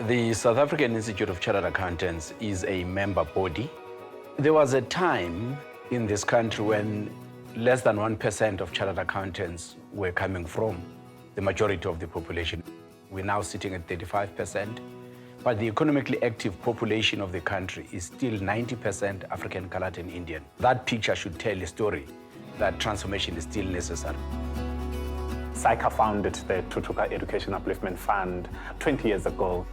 The South African Institute of Chartered Accountants is a member body. There was a time in this country when less than 1% of chartered accountants were coming from the majority of the population. We're now sitting at 35%, but the economically active population of the country is still 90% African, colored, and Indian. That picture should tell a story that transformation is still necessary. SAICA founded the Thuthuka Education Upliftment Fund 20 years ago,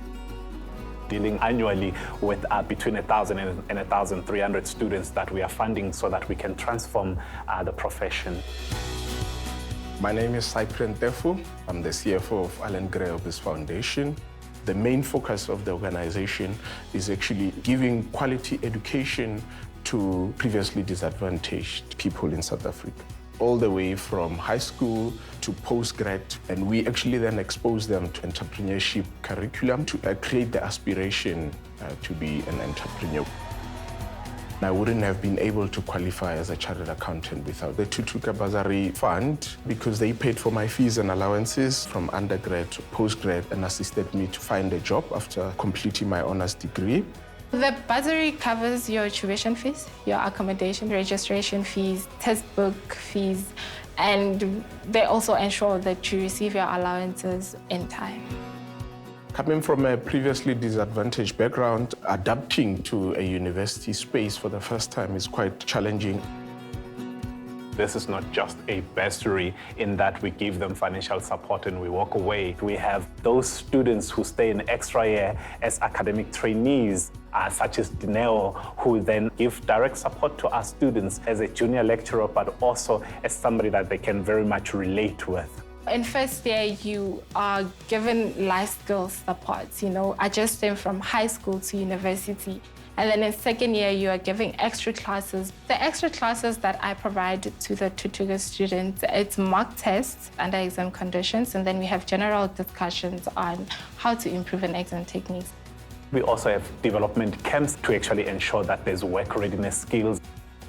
dealing annually with between 1,000 and 1,300 students that we are funding so that we can transform the profession. My name is Cyprian Tefu. I'm the CFO of Allan Gray Obis Foundation. The main focus of the organization is actually giving quality education to previously disadvantaged people in South Africa, all the way from high school to postgrad, and we actually then expose them to entrepreneurship curriculum to create the aspiration to be an entrepreneur. I wouldn't have been able to qualify as a chartered accountant without the Thuthuka Bursary Fund, because they paid for my fees and allowances from undergrad to postgrad and assisted me to find a job after completing my honors degree. The bursary covers your tuition fees, your accommodation, registration fees, textbook fees, and they also ensure that you receive your allowances in time. Coming from a previously disadvantaged background, adapting to a university space for the first time is quite challenging. This is not just a bursary in that we give them financial support and we walk away. We have those students who stay an extra year as academic trainees, such as Dineo, who then give direct support to our students as a junior lecturer, but also as somebody that they can very much relate with. In first year, you are given life skills supports, adjusting from high school to university. And then in second year, you are giving extra classes. The extra classes that I provide to the Thuthuka students, it's mock tests under exam conditions, and then we have general discussions on how to improve an exam techniques. We also have development camps to actually ensure that there's work readiness skills.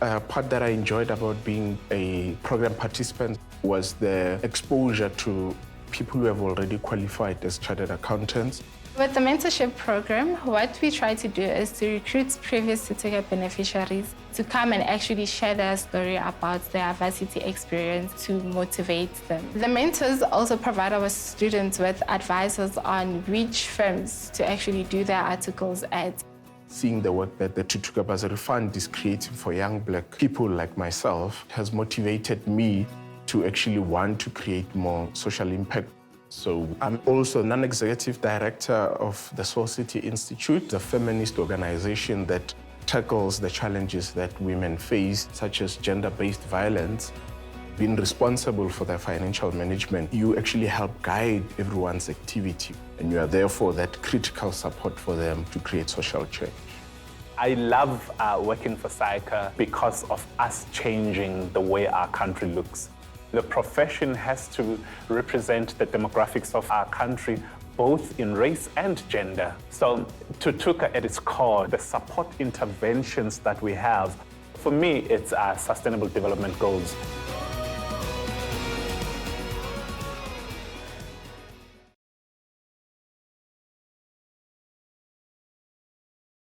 A part that I enjoyed about being a program participant was the exposure to people who have already qualified as chartered accountants. With the mentorship program, what we try to do is to recruit previous Thuthuka beneficiaries to come and actually share their story about their varsity experience to motivate them. The mentors also provide our students with advices on which firms to actually do their articles at. Seeing the work that the Thuthuka Bursary Fund is creating for young Black people like myself has motivated me to actually want to create more social impact. So I'm also non-executive director of the Soul City Institute, a feminist organization that tackles the challenges that women face, such as gender-based violence. Being responsible for their financial management, you actually help guide everyone's activity, and you are therefore that critical support for them to create social change. I love working for SAICA because of us changing the way our country looks. The profession has to represent the demographics of our country, both in race and gender. So Thuthuka at its core, the support interventions that we have, for me, it's sustainable development goals.